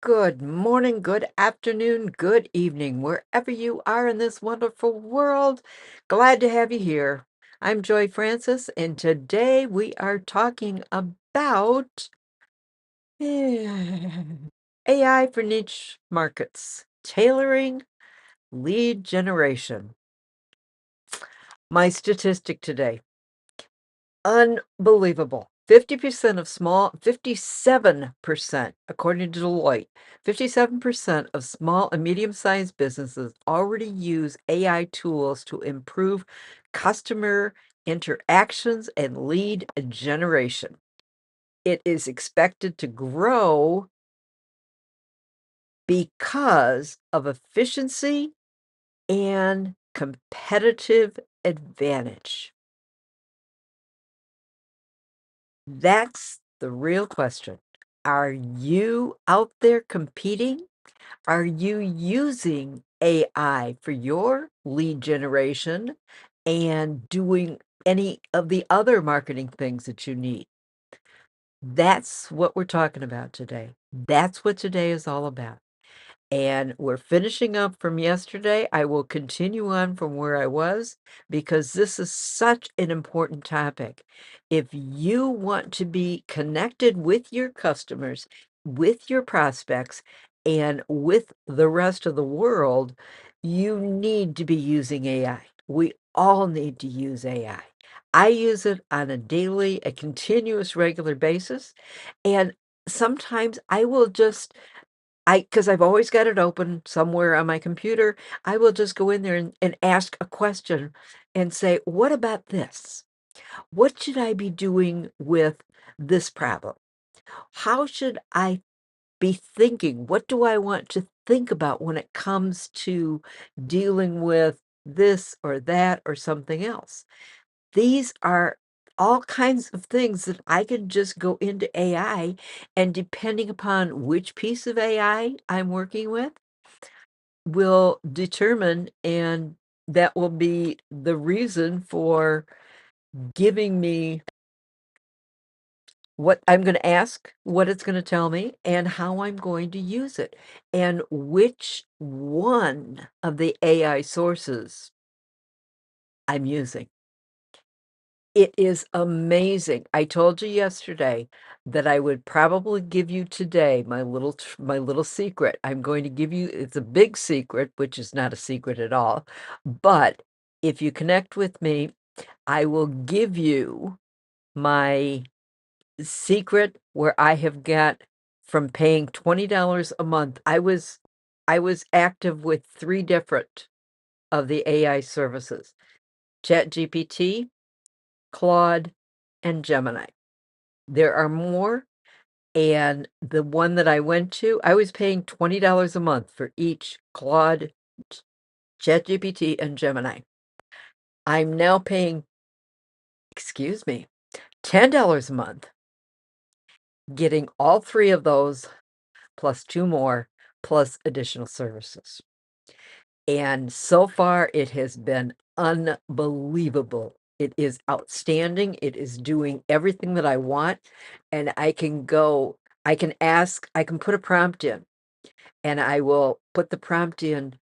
Good morning, good afternoon, good evening, wherever you are in this wonderful world. Glad to have you here. I'm Joy Francis, and today we are talking about AI for niche markets, tailoring, lead generation. My statistic today, unbelievable. 57%, according to Deloitte, 57% of small and medium-sized businesses already use AI tools to improve customer interactions and lead generation. It is expected to grow because of efficiency and competitive advantage. That's the real question. Are you out there competing? Are you using AI for your lead generation and doing any of the other marketing things that you need? That's what we're talking about today. That's what today is all about. And we're finishing up from yesterday. I will continue on from where I was because this is such an important topic. If you want to be connected with your customers, with your prospects, and with the rest of the world, you need to be using AI. We all need to use AI. I use it on a daily, a continuous, regular basis. And sometimes I will just because I've always got it open somewhere on my computer, I will just go in there and ask a question and say, "What about this? What should I be doing with this problem? How should I be thinking? What do I want to think about when it comes to dealing with this or that or something else?" These are all kinds of things that I can just go into AI, and depending upon which piece of AI I'm working with, will determine, and that will be the reason for giving me what I'm going to ask, what it's going to tell me, and how I'm going to use it, and which one of the AI sources I'm using. It is amazing. I told you yesterday that I would probably give you today my little secret. I'm going to give you it's a big secret, which is not a secret at all. But if you connect with me, I will give you my secret where I have got from paying $20 a month. I was active with 3 different of the AI services: ChatGPT, Claude, and Gemini. There are more, and the one that I went to, I was paying $20 a month for each Claude, Ch ChatGPT, and Gemini. I'm now paying, excuse me, $10 a month, getting all 3 of those, plus 2 more, plus additional services. And so far, it has been unbelievable. It is outstanding. It is doing everything that I want, and I can I can put a prompt in, and I will put the prompt in,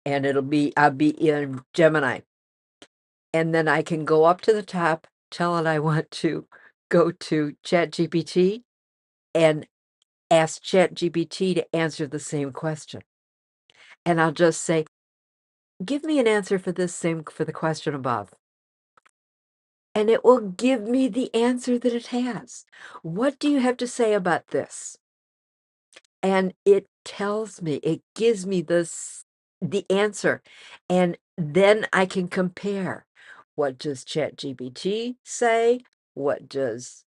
and I'll be in Gemini. And then I can go up to the top, tell it I want to go to ChatGPT and ask ChatGPT to answer the same question. And I'll just say, "Give me an answer for for the question above." And it will give me the answer that it has. "What do you have to say about this?" And it tells me, it gives me the answer. And then I can compare. What does ChatGPT say? What does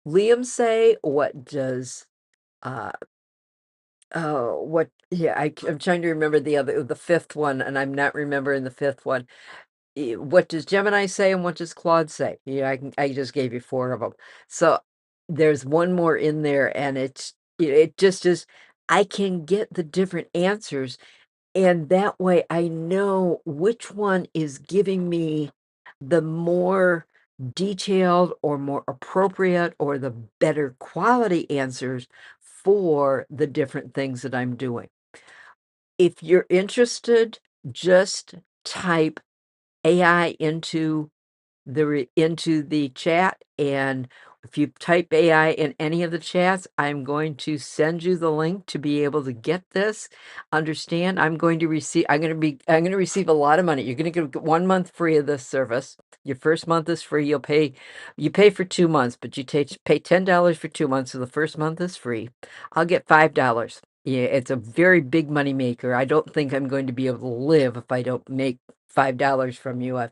Liam say? What does uh oh, what yeah, I'm trying to remember the fifth one, and I'm not remembering the fifth one. What does Gemini say and what does Claude say? Yeah, I just gave you 4 of them. So, there's one more in there, and it just is I can get the different answers, and that way I know which one is giving me the more detailed or more appropriate or the better quality answers for the different things that I'm doing. If you're interested, just type AI into the chat, and if you type AI in any of the chats, I'm going to send you the link to be able to get this. Understand, I'm gonna receive a lot of money. You're gonna get 1 month free of this service. Your first month is free. You pay for 2 months, but pay $10 for 2 months, so the first month is free. I'll get $5. Yeah, it's a very big money maker. I don't think I'm going to be able to live if I don't make $5 from you.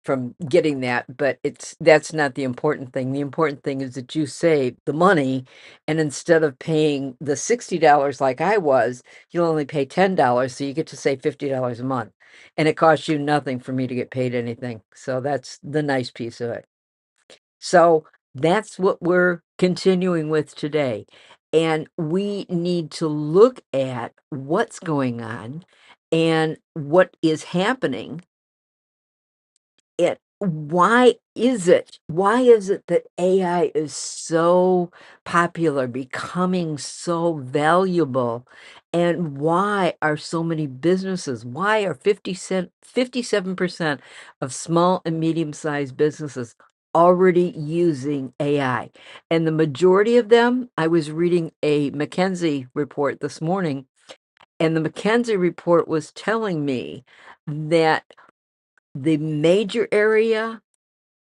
From getting that, but that's not the important thing. The important thing is that you save the money, and instead of paying the $60 like I was, you'll only pay $10, so you get to save $50 a month, and it costs you nothing for me to get paid anything. So that's the nice piece of it. So that's what we're continuing with today. And we need to look at what's going on and what is happening why is it that AI is so popular, becoming so valuable, and why are so many businesses why are 57% of small and medium-sized businesses already using AI? And the majority of them, I was reading a McKinsey report this morning, and the McKinsey report was telling me that the major area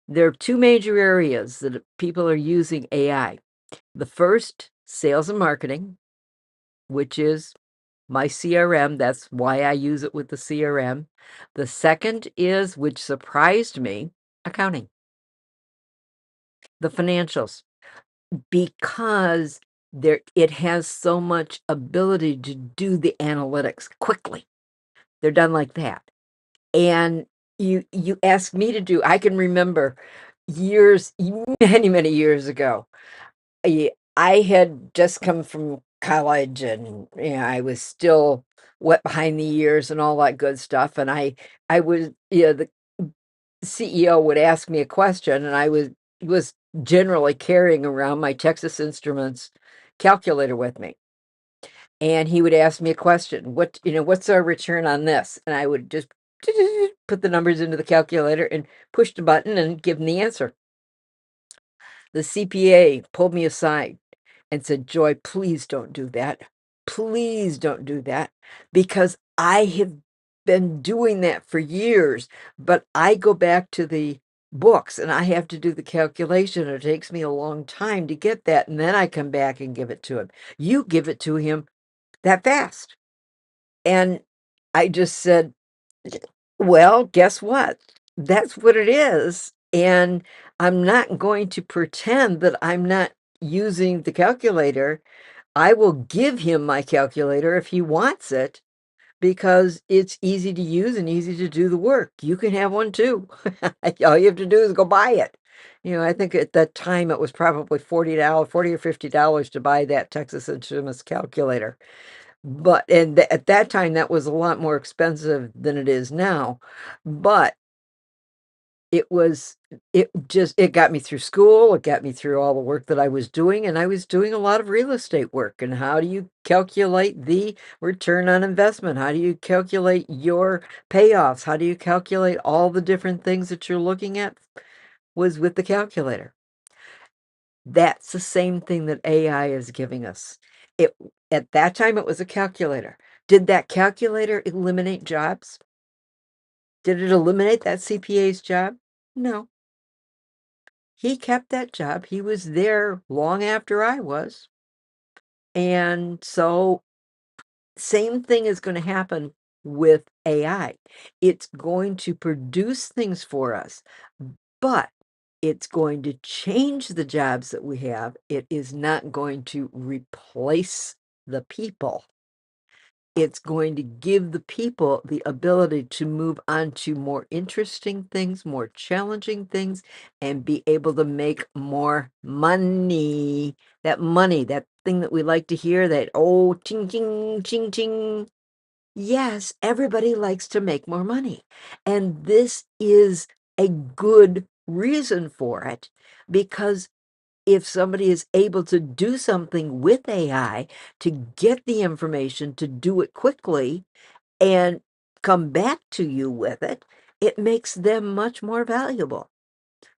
there are 2 major areas that people are using AI. The first, sales and marketing, which is my CRM. That's why I use it with the CRM. The second is, which surprised me, accounting, the financials, because it has so much ability to do the analytics quickly. They're done like that. And you ask me to do I can remember years many, many years ago, I had just come from college, and, I was still wet behind the ears and all that good stuff, and I was the CEO would ask me a question, and I was generally carrying around my Texas Instruments calculator with me. And he would ask me a question, "What's our return on this?" And I would just put the numbers into the calculator and push the button and give him the answer. The CPA pulled me aside and said, "Joy, please don't do that. Please don't do that, because I have been doing that for years, but I go back to the books and I have to do the calculation. It takes me a long time to get that, and then I come back and give it to him. You give it to him that fast." And I just said, "Well, guess what? That's what it is, and I'm not going to pretend that I'm not using the calculator. I will give him my calculator if he wants it, because it's easy to use and easy to do the work. You can have one too. All you have to do is go buy it." I think at that time it was probably $40, 40 or $50 to buy that Texas Instruments calculator. But at that time, that was a lot more expensive than it is now, but it got me through school, it got me through all the work that I was doing, and I was doing a lot of real estate work, and how do you calculate the return on investment? How do you calculate your payoffs? How do you calculate all the different things that you're looking at was with the calculator. That's the same thing that AI is giving us. It At that time, it was a calculator. Did that calculator eliminate jobs? Did it eliminate that CPA's job? No. He kept that job. He was there long after I was. And so, same thing is going to happen with AI. It's going to produce things for us, but it's going to change the jobs that we have. It is not going to replace the people. It's going to give the people the ability to move on to more interesting things, more challenging things, and be able to make more money. That money, that thing that we like to hear, that oh, ching, ching, ching, ching. Yes, everybody likes to make more money. And this is a good reason for it, because if somebody is able to do something with AI to get the information to do it quickly and come back to you with it, it makes them much more valuable.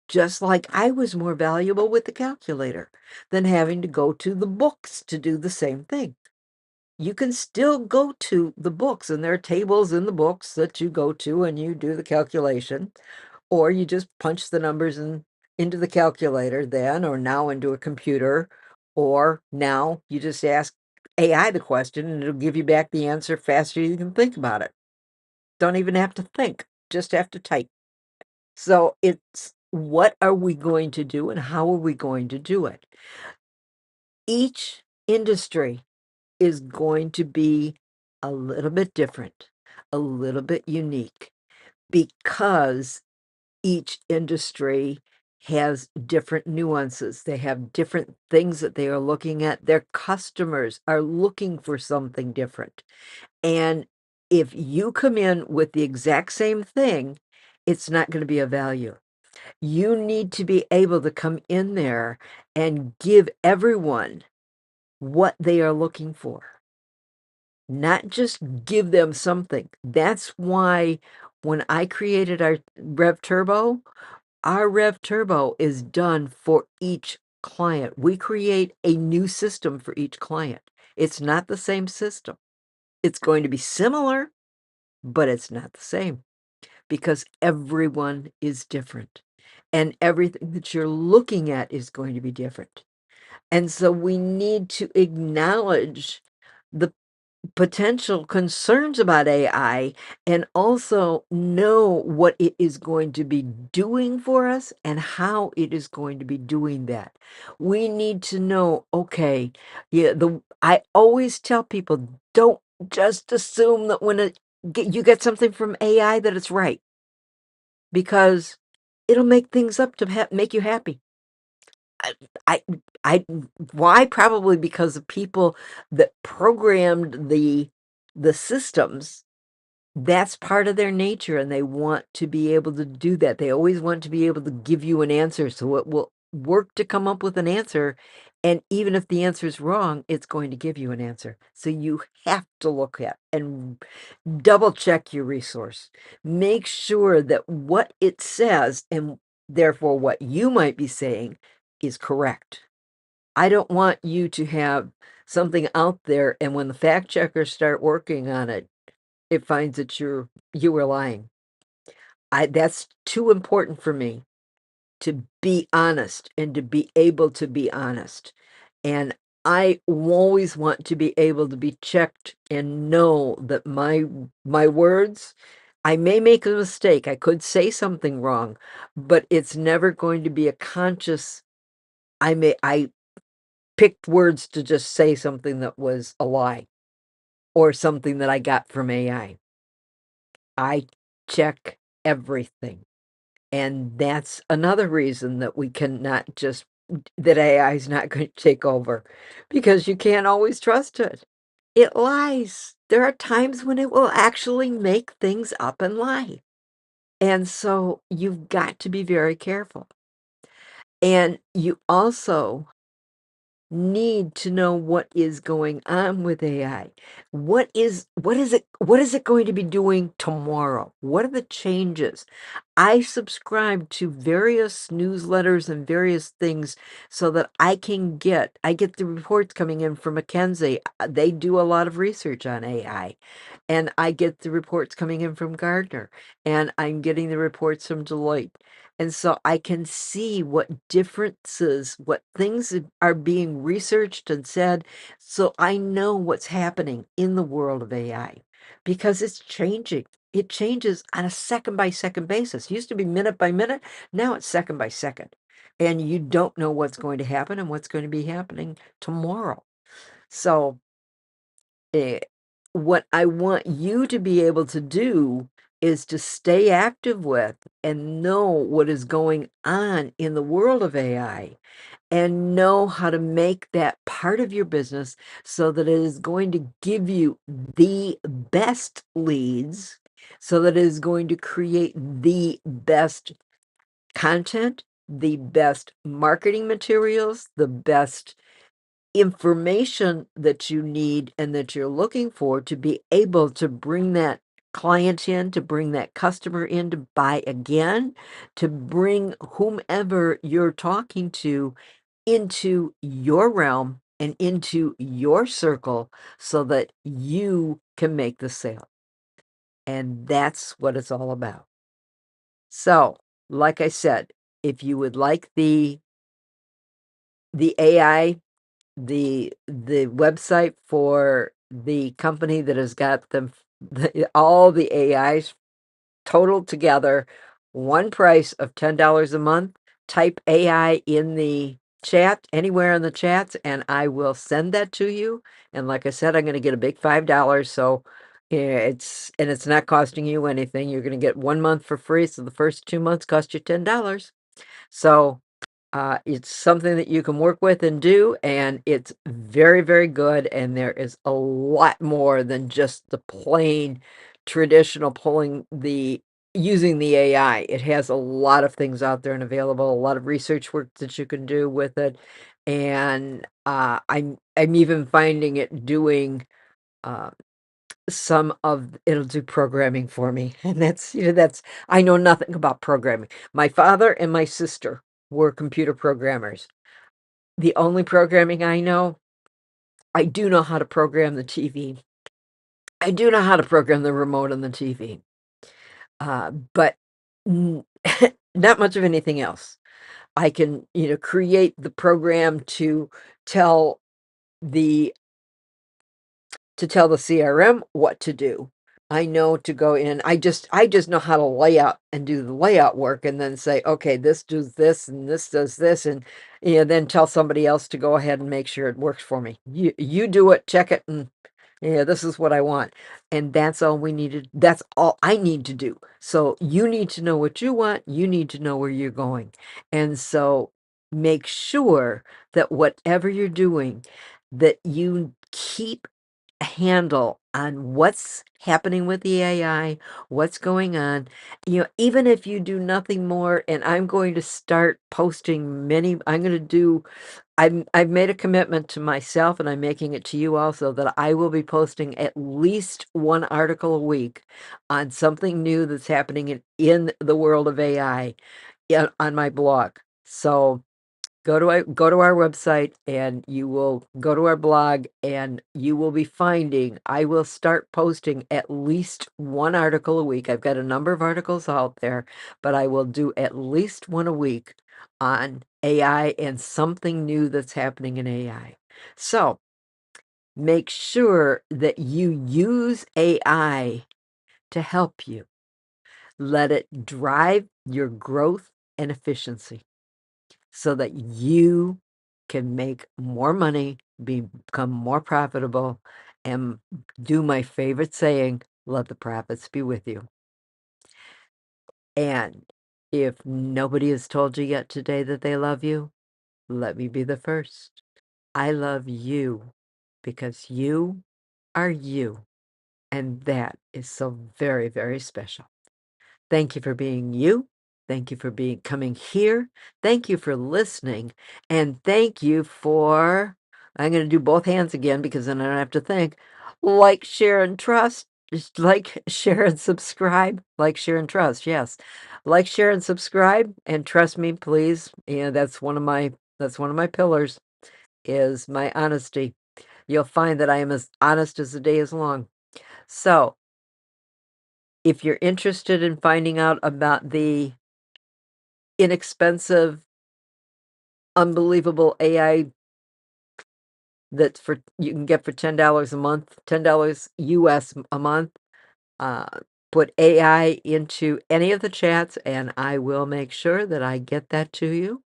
Just like I was more valuable with the calculator than having to go to the books to do the same thing. You can still go to the books, and there are tables in the books that you go to and you do the calculation, or you just punch the numbers into the calculator then, or now into a computer, or now you just ask AI the question and it'll give you back the answer faster than you can think about it. Don't even have to think, just have to type. So it's what are we going to do and how are we going to do it? Each industry is going to be a little bit different, a little bit unique, because each industry has different nuances. They have different things that they are looking at. Their customers are looking for something different. And if you come in with the exact same thing, it's not going to be of value. You need to be able to come in there and give everyone what they are looking for, not just give them something. That's why when I created our Rev Turbo is done for each client. We create a new system for each client. It's not the same system. It's going to be similar, but it's not the same because everyone is different and everything that you're looking at is going to be different. And so we need to acknowledge the potential concerns about AI and also know what it is going to be doing for us and how it is going to be doing that. We need to know, okay, yeah, I always tell people don't just assume that when you get something from AI that it's right because it'll make things up to make you happy. I I I why? Probably because the people that programmed the systems, that's part of their nature, and they want to be able to do that. They always want to be able to give you an answer, so it will work to come up with an answer, and even if the answer is wrong, it's going to give you an answer. So you have to look at and double check your resource. Make sure that what it says and therefore what you might be saying is correct. I don't want you to have something out there and when the fact checkers start working on it, it finds that you were lying. That's too important for me to be honest and to be able to be honest. And I always want to be able to be checked and know that my words, I may make a mistake. I could say something wrong, but it's never going to be a conscious I picked words to just say something that was a lie or something that I got from AI. I check everything. And that's another reason that we cannot just that AI is not going to take over because you can't always trust it. It lies. There are times when it will actually make things up and lie. And so you've got to be very careful. And you also need to know what is going on with AI. What is it going to be doing tomorrow? What are the changes? I subscribe to various newsletters and various things so that I get the reports coming in from McKinsey. They do a lot of research on AI. And I get the reports coming in from Gardner, and I'm getting the reports from Deloitte. And so I can see what differences, what things are being researched and said. So I know what's happening in the world of AI because it's changing. It changes on a second by second basis. Used to be minute by minute. Now it's second by second. And you don't know what's going to happen and what's going to be happening tomorrow. So eh, what I want you to be able to do is to stay active with and know what is going on in the world of AI and know how to make that part of your business so that it is going to give you the best leads, so that it is going to create the best content the best marketing materials, the best information that you need and that you're looking for to be able to bring that client in, to bring that customer in to buy again, to bring whomever you're talking to into your realm and into your circle so that you can make the sale. And that's what it's all about. So, like I said, if you would like the AI, the website for the company that has got them all the AIs totaled together, one price of $10 a month. Type AI in the chat, anywhere in the chats, and I will send that to you. And like I said, I'm gonna get a big $5, so, yeah, it's not costing you anything. You're gonna get 1 month for free, so the first 2 months cost you $10. So, it's something that you can work with and do, and it's very, very good, and there is a lot more than just the plain traditional using the AI. It has a lot of things out there and available, a lot of research work that you can do with it, and, I'm even finding it doing, uh it'll do programming for me, and that's I know nothing about programming. My father and my sister were computer programmers. The only programming I do know how to program the TV. I do know how to program the remote on the TV, but n not much of anything else. I can, create the program tell the tell the CRM what to do. I know to go in. I just know how to lay out and do the layout work and then say, okay, this does this and this does this, and then tell somebody else to go ahead and make sure it works for me. You do it, check it, and yeah, this is what I want. And that's all I need to do. So you need to know what you want, you need to know where you're going. And so make sure that whatever you're doing, that you keep a handle on what's happening with the AI, what's going on. Even if you do nothing more, and I'm going to start posting I'm going to do I've made a commitment to myself, and I'm making it to you also, that I will be posting at least 1 article a week on something new that's happening in the world of AI, on my blog. So go to our website, and you will go to our blog, and you will be finding I will start posting at least 1 article a week. I've got a number of articles out there, but I will do at least 1 a week on AI and something new that's happening in AI. So, make sure that you use AI to help you. Let it drive your growth and efficiency, so that you can make more money, become more profitable, and do my favorite saying, let the profits be with you. And if nobody has told you yet today that they love you, let me be the first. I love you because you are you, and that is so very, very special. Thank you for being you. Thank you for coming here. Thank you for listening. And thank you for, I'm going to do both hands again because then I don't have to think. Like, share, and trust. Just like, share, and subscribe. Like, share, and trust. Yes. Like, share, and subscribe. And trust me, please. That's one of my pillars, is my honesty. You'll find that I am as honest as the day is long. So, if you're interested in finding out about the inexpensive, unbelievable AI that's for you can get for $10 a month, $10 US a month, uh, put AI into any of the chats, and I will make sure that I get that to you,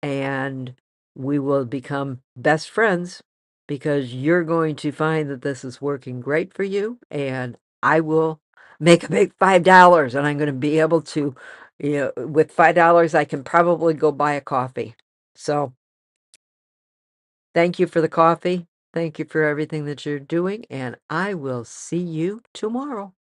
and we will become best friends because you're going to find that this is working great for you, and I will make a big $5, and I'm gonna be able to, with $5, I can probably go buy a coffee. So, thank you for the coffee. Thank you for everything that you're doing, and I will see you tomorrow.